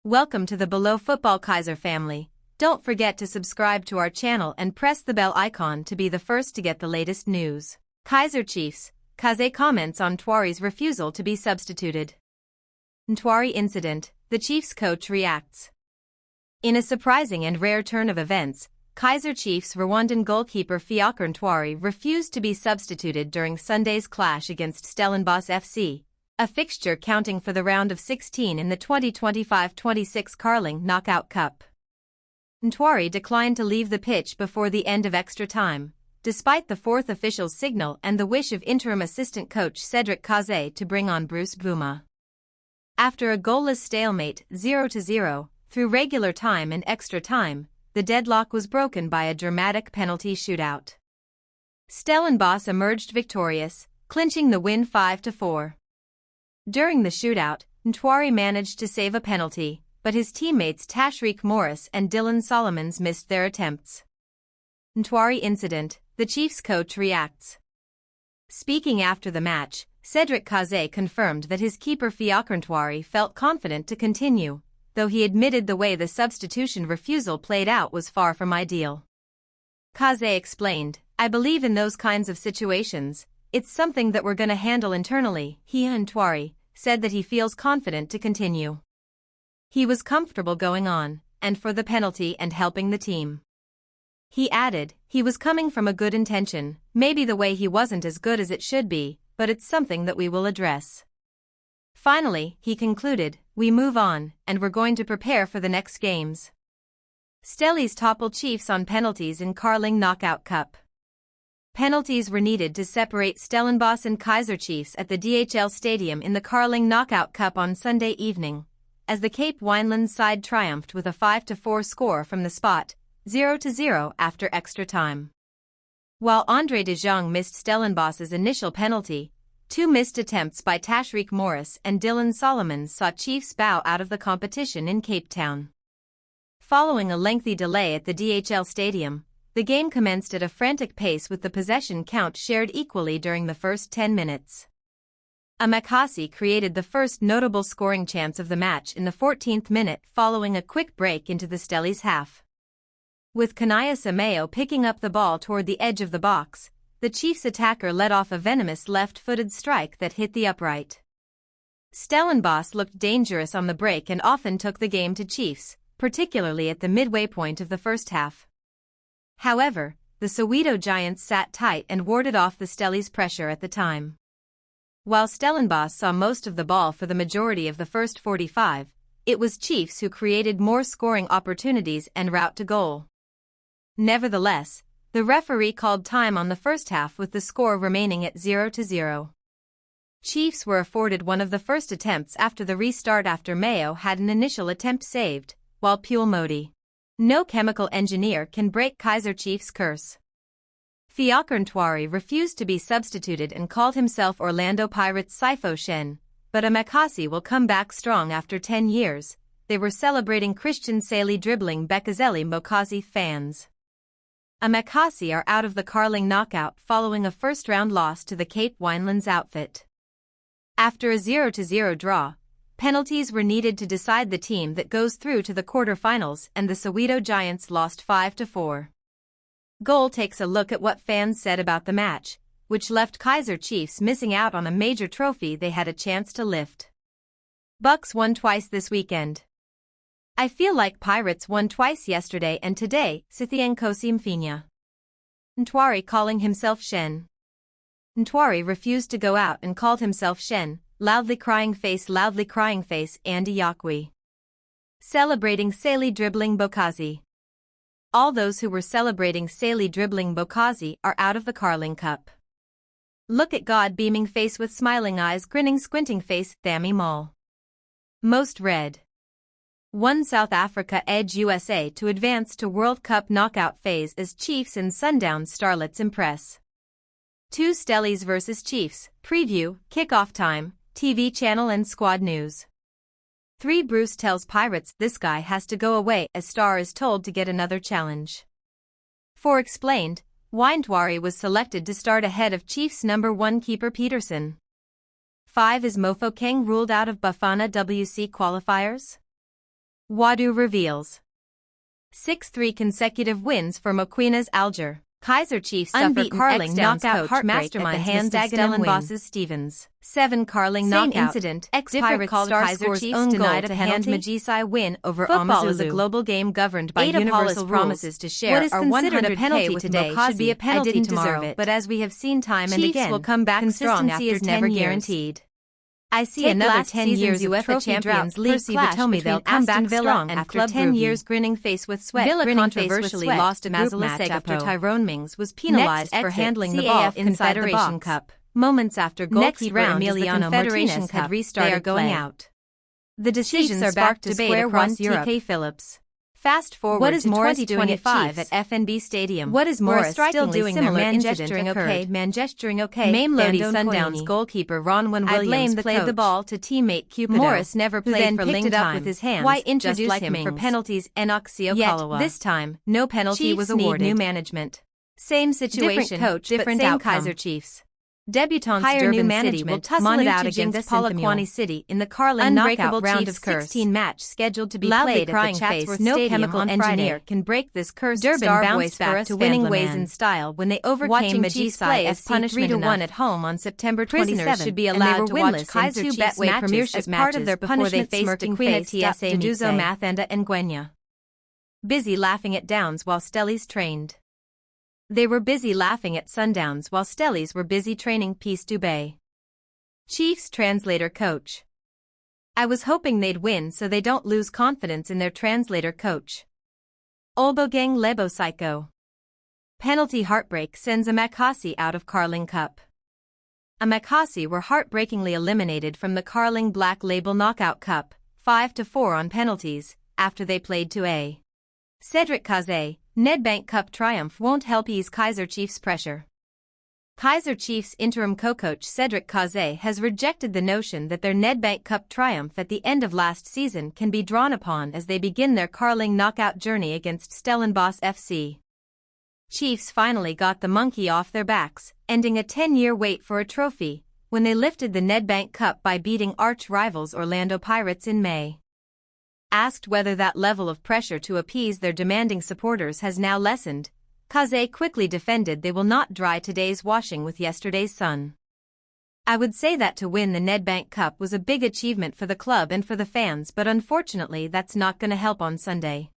Welcome to the Below Football Kaizer family. Don't forget to subscribe to our channel and press the bell icon to be the first to get the latest news. Kaizer Chiefs, Kaze comments on Ntwari's refusal to be substituted. Ntwari incident, the Chiefs coach reacts. In a surprising and rare turn of events, Kaizer Chiefs Rwandan goalkeeper Fiacre Ntwari refused to be substituted during Sunday's clash against Stellenbosch FC, a fixture counting for the round of 16 in the 2025-26 Carling Knockout Cup. Ntwari declined to leave the pitch before the end of extra time, despite the fourth official's signal and the wish of interim assistant coach Cedric Kaze to bring on Bruce Buma. After a goalless stalemate 0-0, through regular time and extra time, the deadlock was broken by a dramatic penalty shootout. Stellenbosch emerged victorious, clinching the win 5-4. During the shootout, Ntwari managed to save a penalty, but his teammates Tashreeq Morris and Dylan Solomons missed their attempts. Ntwari incident, the Chiefs coach reacts. Speaking after the match, Cedric Kaze confirmed that his keeper Fiacre Ntwari felt confident to continue, though he admitted the way the substitution refusal played out was far from ideal. Kaze explained, "I believe in those kinds of situations, it's something that we're gonna handle internally." He and Ntwari said that he feels confident to continue. He was comfortable going on, and for the penalty and helping the team. He added, he was coming from a good intention, maybe the way he wasn't as good as it should be, but it's something that we will address. Finally, he concluded, we move on, and we're going to prepare for the next games. Stellies topple Chiefs on penalties in Carling Knockout Cup. Penalties were needed to separate Stellenbosch and Kaizer Chiefs at the DHL Stadium in the Carling Knockout Cup on Sunday evening, as the Cape Winelands side triumphed with a 5-4 score from the spot, 0-0 after extra time. While Andre de Jong missed Stellenbosch's initial penalty, two missed attempts by Tashreeq Morris and Dylan Solomons saw Chiefs bow out of the competition in Cape Town. Following a lengthy delay at the DHL Stadium, the game commenced at a frantic pace with the possession count shared equally during the first 10 minutes. Vilakazi created the first notable scoring chance of the match in the 14th minute following a quick break into the Stellies half. With Khanyisa Mayo picking up the ball toward the edge of the box, the Chiefs attacker let off a venomous left-footed strike that hit the upright. Stellenbosch looked dangerous on the break and often took the game to Chiefs, particularly at the midway point of the first half. However, the Soweto Giants sat tight and warded off the Stellies' pressure at the time. While Stellenbosch saw most of the ball for the majority of the first 45, it was Chiefs who created more scoring opportunities en route to goal. Nevertheless, the referee called time on the first half with the score remaining at 0-0. Chiefs were afforded one of the first attempts after the restart after Mayo had an initial attempt saved, while Pule Modi, no chemical engineer, can break Kaizer Chiefs' curse. Fiacre Ntwari refused to be substituted and called himself Orlando Pirates' Sifo Shen, but Vilakazi will come back strong after 10 years. They were celebrating Christian Sali dribbling Vilakazi Mokazi fans. Vilakazi are out of the Carling knockout following a first-round loss to the Cape Winelands outfit. After a 0-0 draw, penalties were needed to decide the team that goes through to the quarter-finals, and the Soweto Giants lost 5-4. Goal takes a look at what fans said about the match, which left Kaizer Chiefs missing out on a major trophy they had a chance to lift. Bucks won twice this weekend. I feel like Pirates won twice yesterday and today, Scythian Kosi Mfinya. Ntwari calling himself Shen. Ntwari refused to go out and called himself Shen, loudly crying face, Andy Yakwi. Celebrating Sali dribbling Bokazi. All those who were celebrating Sali dribbling Bokazi are out of the Carling Cup. Look at God beaming face with smiling eyes, grinning squinting face, Thami Mall. Most read. 1 South Africa edge USA to advance to World Cup knockout phase as Chiefs and Sundowns starlets impress. 2 Stellies vs Chiefs, preview, kickoff time, TV channel and squad news. 3 Bruce tells Pirates this guy has to go away as Star is told to get another challenge. 4 Explained, why Ntwari was selected to start ahead of Chiefs number 1 keeper Peterson. 5 Is Mofokeng ruled out of Bafana WC qualifiers? Wadu reveals 6-3 consecutive wins for Moquina's Alger. Kaizer Chiefs suffered carling knockout coach mastermind at the hands of Stellenbosch's Stevens. 7 carling knockout incident. Ex-Pirate star Kaizer Chiefs own denied a penalty. Magisi win over Football is a global game governed by universal promises to share. What is considered a penalty today should be a penalty tomorrow. But as we have seen time and again, will come back consistency is never guaranteed. I see another 10 years UEFA Champions League clash between they'll come back strong after 10 years grinning face with sweat. Villa controversially lost a group match after Tyrone Mings was penalized for handling the ball inside the Confederation Cup. Moments after goalkeeper Emiliano Martinez had restarted going out. The decisions are back to debate across Europe. TK Phillips. Fast forward what is to Morris 2025 at FNB Stadium. What is Morris still doing similar man gesturing okay, mamelodi Sundowns goalkeeper Ronwen Williams played the ball to teammate Cupido. Morris never played for picked it up with his hands. Why introduce him for penalties? Inacio. Yet this time, no penalty was awarded. New management. Same situation, different coach, different same outcome. Kaizer Chiefs. Debutants Durban City will tussle it out against Polokwane City in the carling knockout round of 16 match scheduled to be played at the Chatsworth no Stadium chemical on engineer Friday. Can break this curse. Durban bounced back to winning ways in style when they overcame Magisi as punishment 3-1 at home on September 27. Prisoners should be allowed to watch Kaizer Chiefs Betway premiership as part of their punishment before they face TSA Duzo Mathenda and Gwenya. Busy laughing at Downs while Stellies trained. They were busy laughing at Sundowns while Stellies were busy training Peace Dubé. Chiefs translator coach. I was hoping they'd win so they don't lose confidence in their translator coach. Olbogang Lebo Psycho. Penalty heartbreak sends Amakasi out of Carling Cup. Amakasi were heartbreakingly eliminated from the Carling Black Label Knockout Cup, 5-4 on penalties, after they played to a Cedric Kaze. Nedbank Cup triumph won't help ease Kaizer Chiefs' pressure. Kaizer Chiefs interim co-coach Cedric Kaze has rejected the notion that their Nedbank Cup triumph at the end of last season can be drawn upon as they begin their carling knockout journey against Stellenbosch FC. Chiefs finally got the monkey off their backs, ending a 10-year wait for a trophy, when they lifted the Nedbank Cup by beating arch-rivals Orlando Pirates in May. Asked whether that level of pressure to appease their demanding supporters has now lessened, Kaze quickly defended they will not dry today's washing with yesterday's sun. I would say that to win the Nedbank Cup was a big achievement for the club and for the fans, but unfortunately that's not gonna help on Sunday.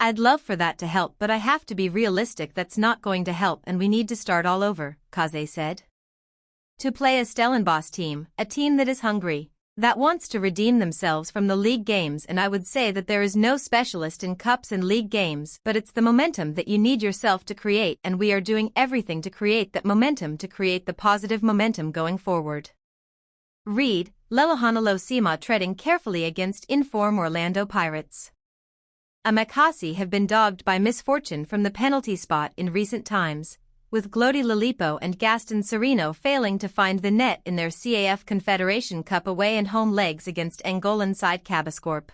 I'd love for that to help, but I have to be realistic, that's not going to help and we need to start all over, Kaze said. To play a Stellenbosch team, a team that is hungry, that wants to redeem themselves from the league games, and I would say that there is no specialist in cups and league games, but it's the momentum that you need yourself to create, and we are doing everything to create that momentum, to create the positive momentum going forward. Read, Lelehanalo Sima treading carefully against in-form Orlando Pirates. Amakasi have been dogged by misfortune from the penalty spot in recent times, with Glody Lalipo and Gaston Sereno failing to find the net in their CAF Confederation Cup away and home legs against Angolan side Cabascorp.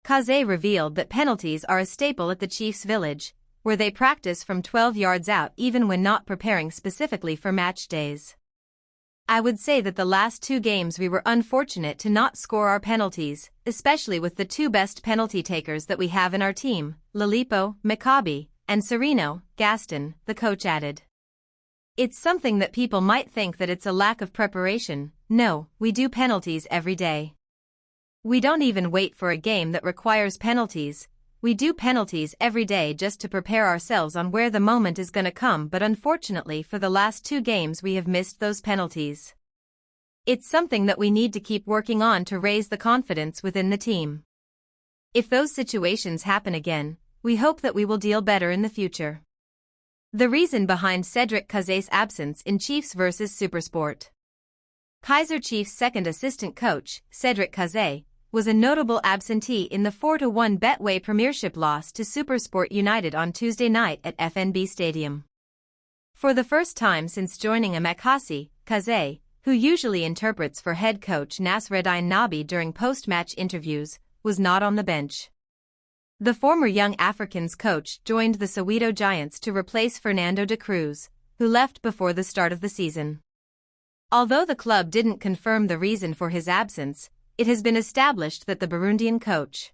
Kaze revealed that penalties are a staple at the Chiefs' village, where they practice from 12 yards out even when not preparing specifically for match days. I would say that the last 2 games we were unfortunate to not score our penalties, especially with the 2 best penalty takers that we have in our team, Lalipo, Maccabi, and Sereno, Gaston, the coach added. It's something that people might think that it's a lack of preparation. No, we do penalties every day. We don't even wait for a game that requires penalties. We do penalties every day just to prepare ourselves on where the moment is gonna come, but unfortunately for the last 2 games we have missed those penalties. It's something that we need to keep working on to raise the confidence within the team. If those situations happen again, we hope that we will deal better in the future. The reason behind Cedric Kaze's absence in Chiefs vs Supersport. Kaizer Chiefs' second assistant coach, Cedric Kaze, was a notable absentee in the 4-1 Betway Premiership loss to Supersport United on Tuesday night at FNB Stadium. For the first time since joining Amakasi, Kaze, who usually interprets for head coach Nasreddine Nabi during post-match interviews, was not on the bench. The former Young Africans coach joined the Soweto Giants to replace Fernando de Cruz, who left before the start of the season. Although the club didn't confirm the reason for his absence, it has been established that the Burundian coach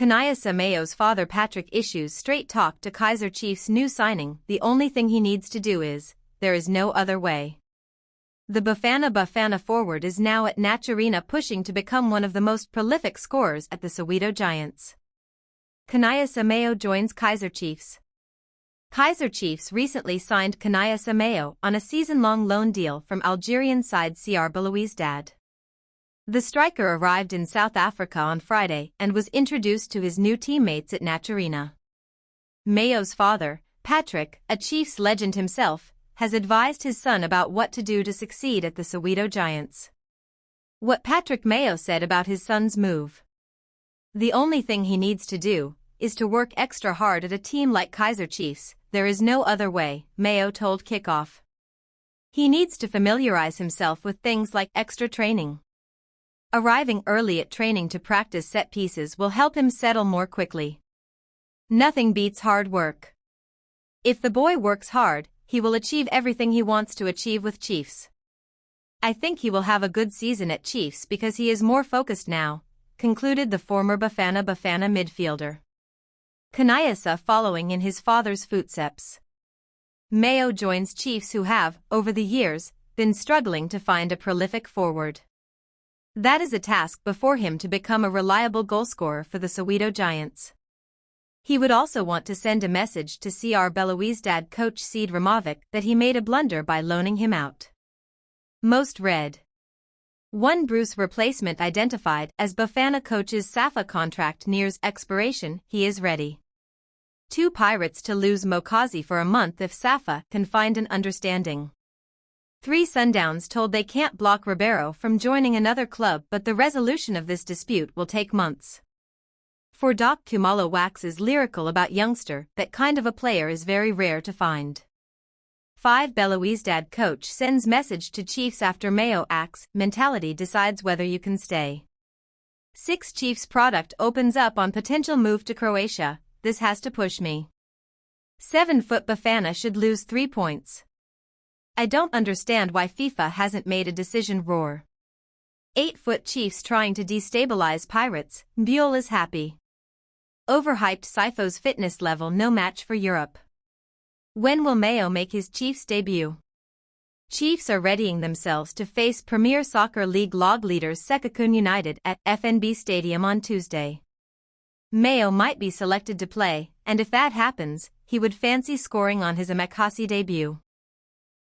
Khanyisa Mayo's father Patrick issues straight talk to Kaizer Chiefs' new signing. The only thing he needs to do is, there is no other way. The Bafana forward is now at Natch Arena pushing to become one of the most prolific scorers at the Soweto Giants. Khanyisa Mayo joins Kaizer Chiefs. Kaizer Chiefs recently signed Khanyisa Mayo on a season-long loan deal from Algerian side CR Belouizdad. The striker arrived in South Africa on Friday and was introduced to his new teammates at Natch Arena. Mayo's father, Patrick, a Chiefs legend himself, has advised his son about what to do to succeed at the Soweto Giants. What Patrick Mayo said about his son's move: "The only thing he needs to do is to work extra hard at a team like Kaizer Chiefs. There is no other way," Mayo told Kickoff. "He needs to familiarize himself with things like extra training. Arriving early at training to practice set pieces will help him settle more quickly. Nothing beats hard work. If the boy works hard, he will achieve everything he wants to achieve with Chiefs. I think he will have a good season at Chiefs because he is more focused now," concluded the former Bafana midfielder. Khanyisa following in his father's footsteps. Mayo joins Chiefs, who have, over the years, been struggling to find a prolific forward. That is a task before him to become a reliable goalscorer for the Soweto Giants. He would also want to send a message to CR Belouizdad coach Cedric that he made a blunder by loaning him out. Most read. One Bruce replacement identified as Bafana coach's Safa contract nears expiration. He is ready. 2 Pirates to lose Vilakazi for a month if Safa can find an understanding. 3 Sundowns told they can't block Ribeiro from joining another club, but the resolution of this dispute will take months. 4 Doc Kumalo waxes lyrical about youngster. That kind of a player is very rare to find. 5 Belouizdad coach sends message to Chiefs after Mayo acts. Mentality decides whether you can stay. 6 Chiefs product opens up on potential move to Croatia. This has to push me. 7 Foot Bafana should lose 3 points. I don't understand why FIFA hasn't made a decision. Roar. 8 Foot Chiefs trying to destabilize Pirates. Miguel is happy. Overhyped Sifo's fitness level no match for Europe. When will Mayo make his Chiefs debut? Chiefs are readying themselves to face Premier Soccer League log leaders Sekakun United at FNB Stadium on Tuesday. Mayo might be selected to play, and if that happens, he would fancy scoring on his Amakasi debut.